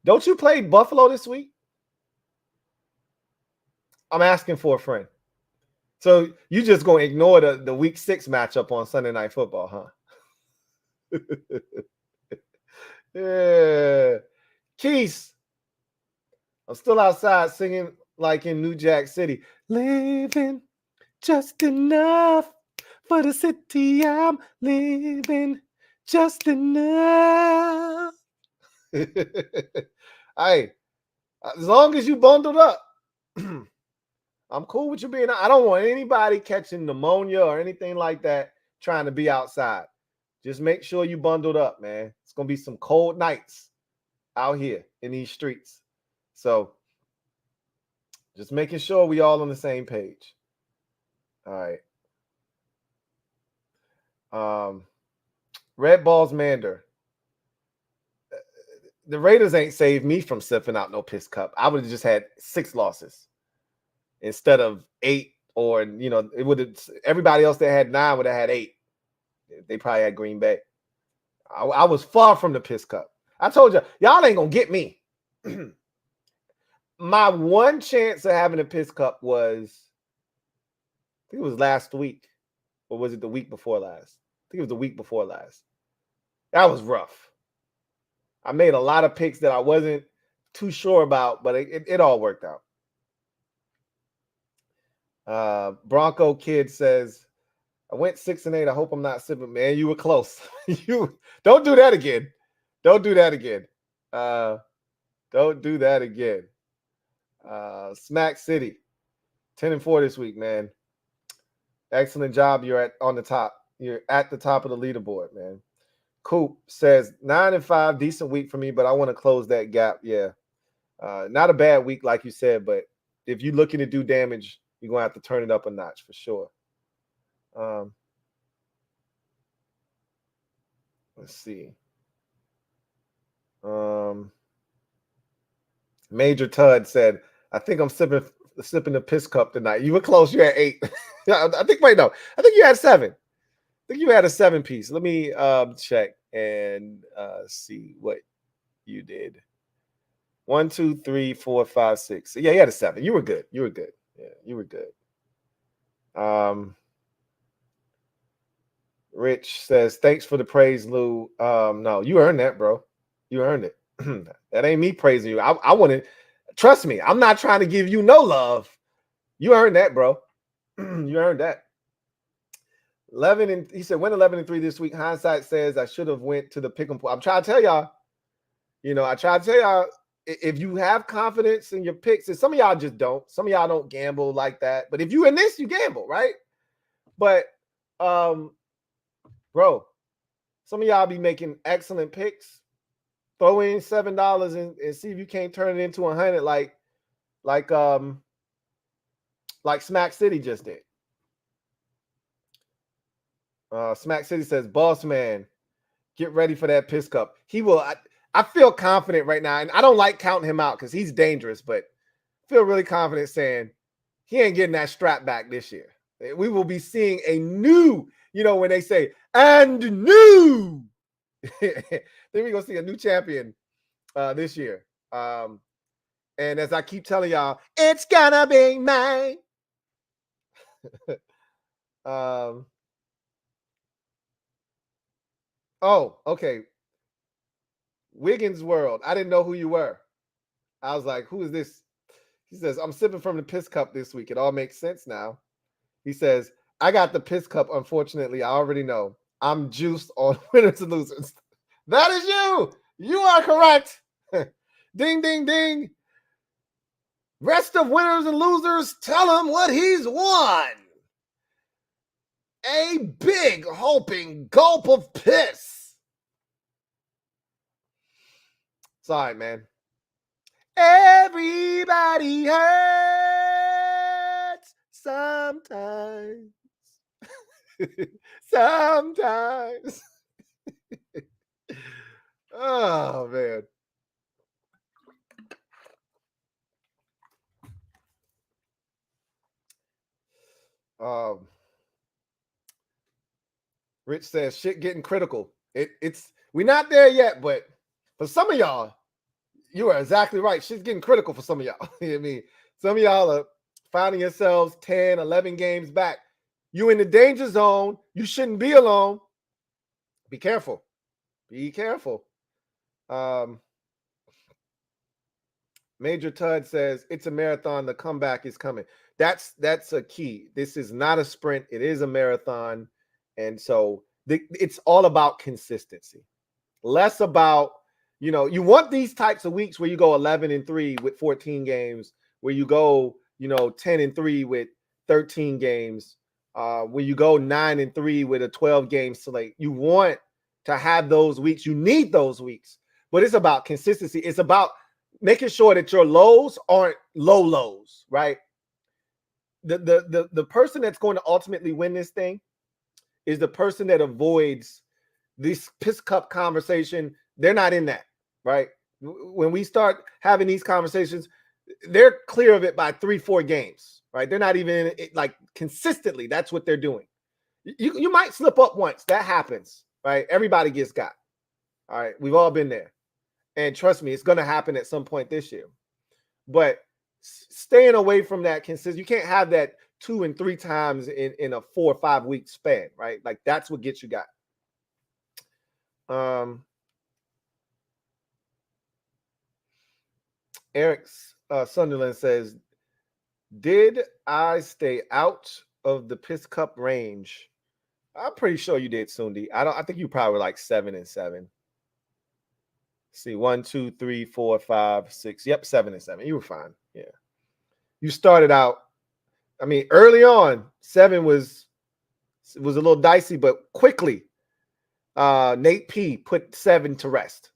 Don't you play Buffalo this week? I'm asking for a friend. So you just gonna ignore the week 6 matchup on Sunday Night Football, huh? Yeah. Keith, I'm still outside singing like in New Jack City. Living just enough for the city I'm living. Just enough. Hey, as long as you bundled up, I'm cool with you being. I don't want anybody catching pneumonia or anything like that trying to be outside. Just make sure you bundled up, man. It's going to be some cold nights out here in these streets. So just making sure we all on the same page. All right. Red Balls Mander. The Raiders ain't saved me from sipping out no piss cup. I would have just had 6 losses instead of 8, or it would have. Everybody else that had 9 would have had 8. They probably had Green Bay. I was far from the piss cup. I told y'all ain't gonna get me. My one chance of having a piss cup was, I think it was last week, or was it the week before last? I think it was the week before last. That was rough. I made a lot of picks that I wasn't too sure about, but it all worked out. Bronco Kid says, I went 6-8. I hope I'm not sipping. Man, you were close. You don't do that again. Don't do that again. Don't do that again. Smack City, 10-4 this week, man. Excellent job. You're on the top. You're at the top of the leaderboard, man. Coop says 9-5, decent week for me, but I want to close that gap. Yeah. Not a bad week, like you said, but if you're looking to do damage, you're going to have to turn it up a notch for sure. Let's see. Major Tud said, I think I'm sipping the piss cup tonight. You were close. You had 8. I think you had 7. I think you had a 7-piece. Let me check and see what you did. 1, 2, 3, 4, 5, 6. Yeah, you had a 7. You were good. Yeah, you were good. Rich says, thanks for the praise, Lou. No, you earned that, bro. You earned it. That ain't me praising you. I want to, trust me, I'm not trying to give you no love. You earned that, bro. You earned that. 11 and he said, went 11-3 this week. Hindsight says I should have went to the pick 'em pool. I'm trying to tell y'all, if you have confidence in your picks, and some of y'all just don't. Some of y'all don't gamble like that. But if you in this, you gamble, right? But bro, some of y'all be making excellent picks. Throw in $7 and see if you can't turn it into 100 like Smack City just did. Smack City says, boss man, get ready for that piss cup. He will. I feel confident right now, and I don't like counting him out because he's dangerous, but I feel really confident saying he ain't getting that strap back this year. We will be seeing a new, when they say, and new, then we're going to see a new champion this year. And as I keep telling y'all, it's gonna be mine. Oh, okay. Wiggins World. I didn't know who you were. I was like, who is this? He says, I'm sipping from the piss cup this week. It all makes sense now. He says, I got the piss cup. Unfortunately, I already know. I'm juiced on winners and losers. That is you. You are correct. Ding, ding, ding. Rest of winners and losers, tell him what he's won. A big hoping gulp of piss. It's all right, man. Everybody hurts sometimes. Sometimes. Oh, man. Rich says shit getting critical. We're not there yet, but for some of y'all, you are exactly right. Shit's getting critical for some of y'all. I mean, some of y'all are finding yourselves 10, 11 games back. You in the danger zone. You shouldn't be alone. Be careful. Be careful. Major Tud says it's a marathon. The comeback is coming. That's a key. This is not a sprint. It is a marathon. And so it's all about consistency. Less about, you want these types of weeks where you go 11-3 with 14 games, where you go, 10-3 with 13 games, where you go 9-3 with a 12-game slate. You want to have those weeks. You need those weeks. But it's about consistency. It's about making sure that your lows aren't low lows, right? The person that's going to ultimately win this thing is the person that avoids this piss cup conversation, they're not in that, right? When we start having these conversations, they're clear of it by 3-4 games, right? They're not even in it, like consistently. That's what they're doing. You might slip up once. That happens, right? Everybody gets got. All right. We've all been there. And trust me, it's going to happen at some point this year. But staying away from that consistent, you can't have that 2 and 3 times in a 4 or 5 week span, right? Like that's what gets you got. Eric Sunderland says, did I stay out of the piss cup range? I'm pretty sure you did, Sundi. I think you probably were like 7 and 7. See, 1, 2, 3, 4, 5, 6. Yep, 7 and 7. You were fine. Yeah. You started out. I mean, early on, 7 was a little dicey, but quickly, Nate P put 7 to rest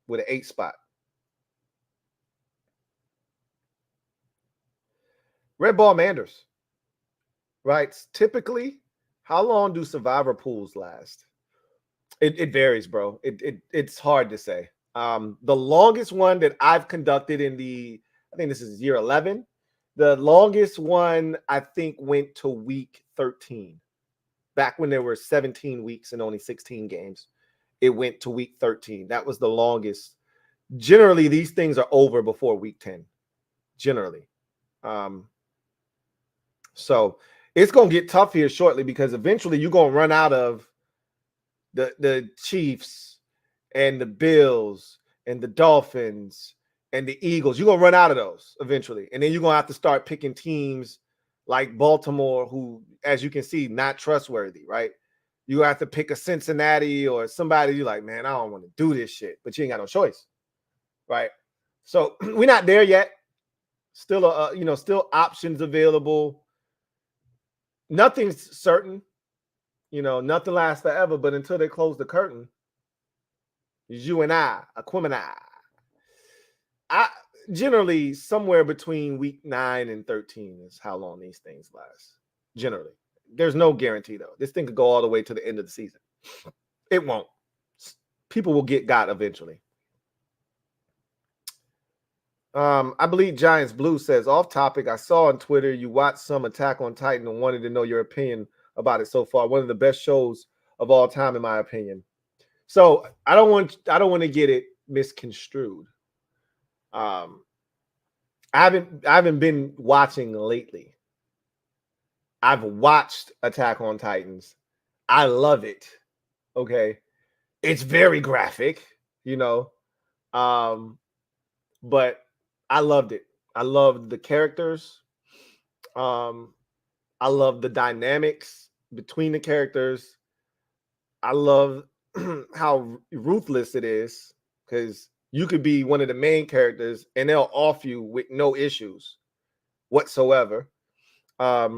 with an 8 spot. Red Ball Manders writes, typically, how long do survivor pools last? It varies, bro. It's hard to say. The longest one that I've conducted I think this is year 11. The longest one I think went to week 13. Back when there were 17 weeks and only 16 games, it went to week 13. That was the longest. Generally, these things are over before week 10. Generally. So it's going to get tough here shortly because eventually you're going to run out of the Chiefs and the Bills and the Dolphins and the Eagles. You're going to run out of those eventually. And then you're going to have to start picking teams like Baltimore, who, as you can see, not trustworthy, right? You have to pick a Cincinnati or somebody you're like, man, I don't want to do this shit, but you ain't got no choice, right? So we're not there yet. Still, still options available. Nothing's certain. Nothing lasts forever, but until they close the curtain, you and I, Aquemini. I generally somewhere between week 9 and 13 is how long these things last. Generally, there's no guarantee though. This thing could go all the way to the end of the season. It won't. People will get got eventually. I believe Giants Blue says, off topic, I saw on Twitter you watched some Attack on Titan and wanted to know your opinion about it so far. One of the best shows of all time, in my opinion. So I don't want to get it misconstrued. I haven't been watching lately. I've watched Attack on Titans. I love it. Okay. It's very graphic, but I loved it. I loved the characters. I love the dynamics between the characters. I love how ruthless it is because you could be one of the main characters and they'll off you with no issues whatsoever. I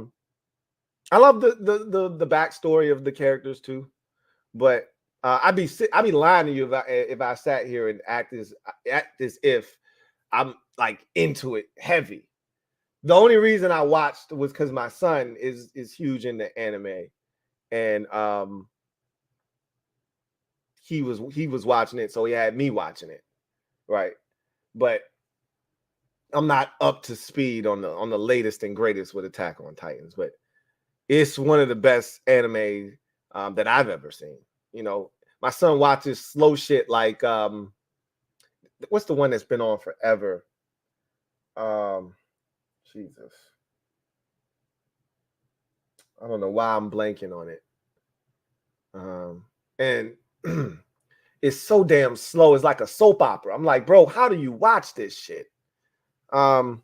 love the backstory of the characters too, but I'd be lying to you if I sat here and act as if I'm like into it heavy. The only reason I watched was because my son is huge into anime, and he was watching it, so he had me watching it, right? But I'm not up to speed on the latest and greatest with Attack on Titans, but it's one of the best anime that I've ever seen. My son watches slow shit like what's the one that's been on forever? Jesus. I don't know why I'm blanking on it. And it's so damn slow. It's like a soap opera. I'm like, bro, how do you watch this shit? I'm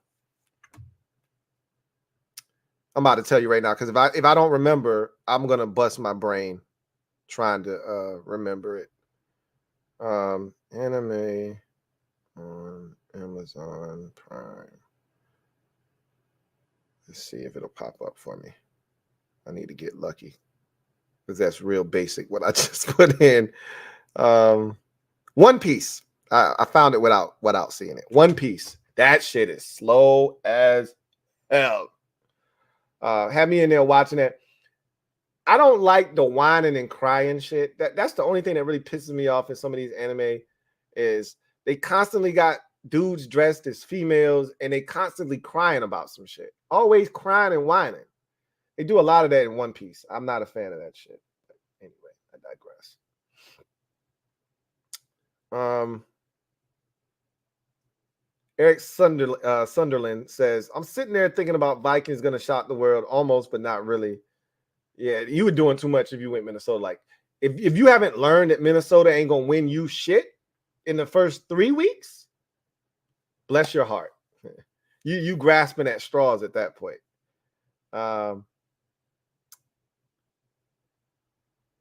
about to tell you right now, because if I don't remember, I'm gonna bust my brain trying to remember it. Anime on Amazon Prime. Let's see if it'll pop up for me. I need to get lucky because that's real basic what I just put in. One Piece. I found it without seeing it. One Piece. That shit is slow as hell. Have me in there watching it. I don't like the whining and crying shit. That's the only thing that really pisses me off in some of these anime is they constantly got dudes dressed as females and they constantly crying about some shit. Always crying and whining. They do a lot of that in One Piece. I'm not a fan of that shit. But anyway, I digress. Eric Sunderland says, I'm sitting there thinking about Vikings going to shock the world almost, but not really. Yeah, you were doing too much if you went Minnesota. Like, if you haven't learned that Minnesota ain't going to win you shit in the first 3 weeks, bless your heart. You grasping at straws at that point.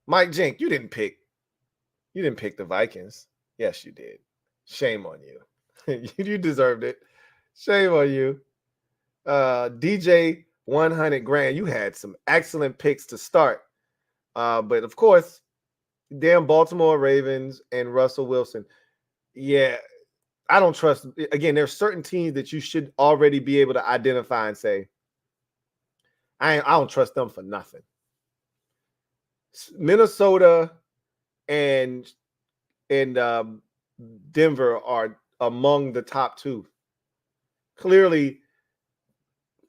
Mike Jink, you didn't pick the Vikings. Yes, you did. Shame on you. You deserved it. Shame on you. DJ 100 grand. You had some excellent picks to start. But of course, damn Baltimore Ravens and Russell Wilson. Yeah, I don't trust. Again, there's certain teams that you should already be able to identify and say, I don't trust them for nothing. Minnesota and Denver are among the top two. Clearly,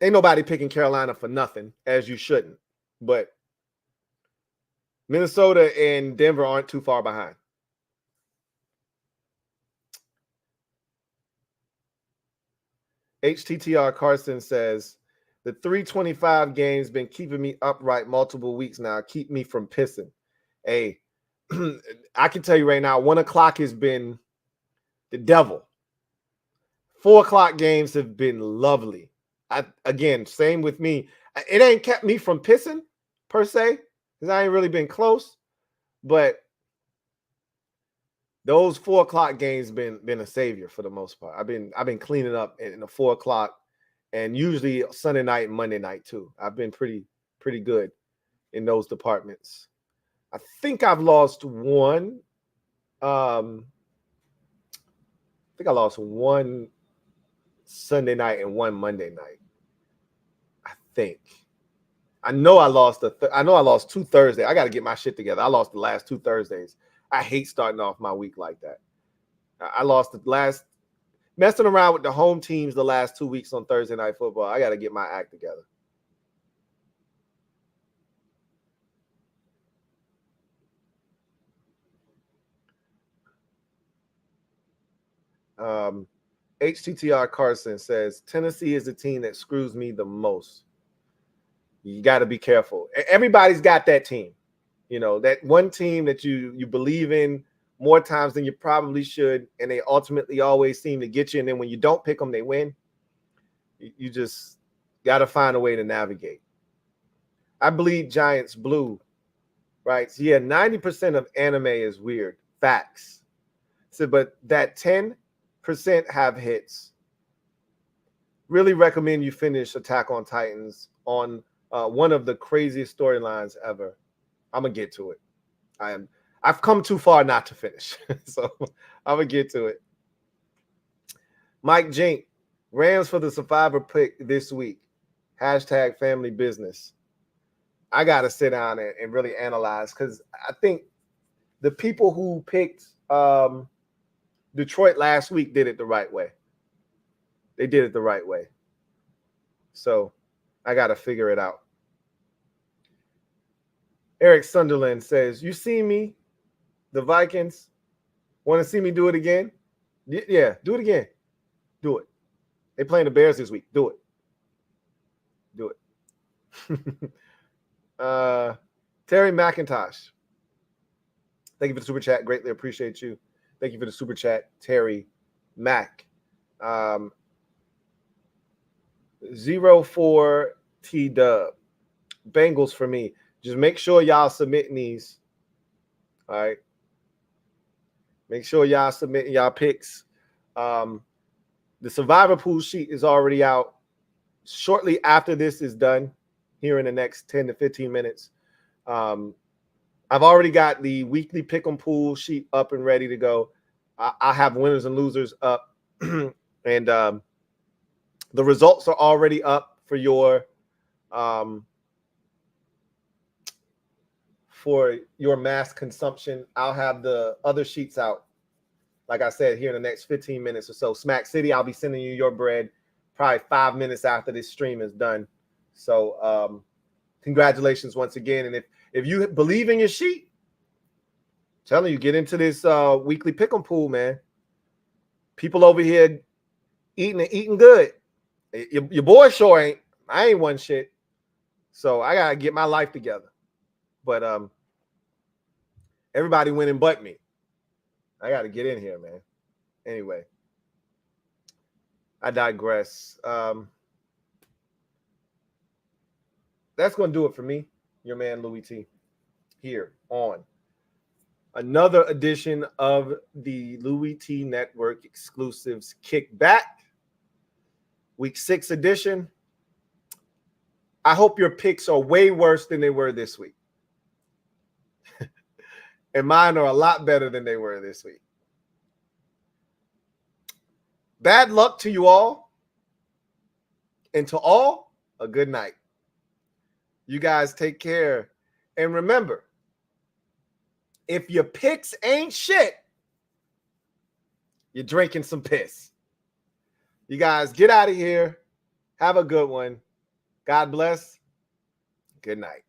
ain't nobody picking Carolina for nothing, as you shouldn't. But Minnesota and Denver aren't too far behind. HTTR Carson says, the 325 game's been keeping me upright multiple weeks now. Keep me from pissing. Hey, I can tell you right now, 1 o'clock has been the devil. 4 o'clock games have been lovely. Again, same with me. It ain't kept me from pissing per se, because I ain't really been close. But those 4 o'clock games been a savior for the most part. I've been cleaning up in the 4 o'clock, and usually Sunday night and Monday night too. I've been pretty good in those departments. I think I've lost one. I think I lost one Sunday night and one Monday night. I think. I know I lost I know I lost 2 Thursdays. I got to get my shit together. I lost the last 2 Thursdays. I hate starting off my week like that. I lost the last messing around with the home teams the last 2 weeks on Thursday Night Football. I got to get my act together. HTTR Carson says, Tennessee is the team that screws me the most. You got to be careful. Everybody's got that team. You know, that one team that you believe in more times than you probably should, and they ultimately always seem to get you. And then when you don't pick them, they win. You just got to find a way to navigate. I bleed Giants blue, right? So yeah, 90% of anime is weird. Facts. So, but that 10% have hits. Really recommend you finish Attack on Titans on one of the craziest storylines ever. I'm gonna get to it. I've come too far not to finish, so I'm gonna get to it. Mike Jink, Rams for the survivor pick this week. Hashtag family business. I gotta sit down and really analyze, because I think the people who picked Detroit last week did it the right way. They did it the right way. So I gotta figure it out. Eric Sunderland says, you see me, the Vikings, want to see me do it again? Yeah, do it again. Do it. They playing the Bears this week. Do it. Do it. Terry McIntosh. Thank you for the super chat. Greatly appreciate you. Thank you for the super chat, Terry Mac. 04 T Dub. Bengals for me. Just make sure y'all submitting these. All right. Make sure y'all submitting y'all picks. The survivor pool sheet is already out. Shortly after this is done, here in the next 10 to 15 minutes, I've already got the weekly pick 'em pool sheet up and ready to go. I have winners and losers up, and the results are already up for your for your mass consumption. I'll have the other sheets out, like I said, here in the next 15 minutes or so. Smack City, I'll be sending you your bread probably 5 minutes after this stream is done. So congratulations once again. And if you believe in your sheet, I'm telling you, get into this weekly pick'em pool, man. People over here eating good. Your boy sure ain't. I ain't one shit. So I gotta get my life together. But everybody winning but me. I gotta get in here, man. Anyway, I digress. That's gonna do it for me, your man Louie T, here on another edition of the Louie T Network Exclusives Kickback, Week 6 edition. I hope your picks are way worse than they were this week. And mine are a lot better than they were this week. Bad luck to you all. And to all, a good night. You guys take care. And remember, if your picks ain't shit, you're drinking some piss. You guys get out of here. Have a good one. God bless. Good night.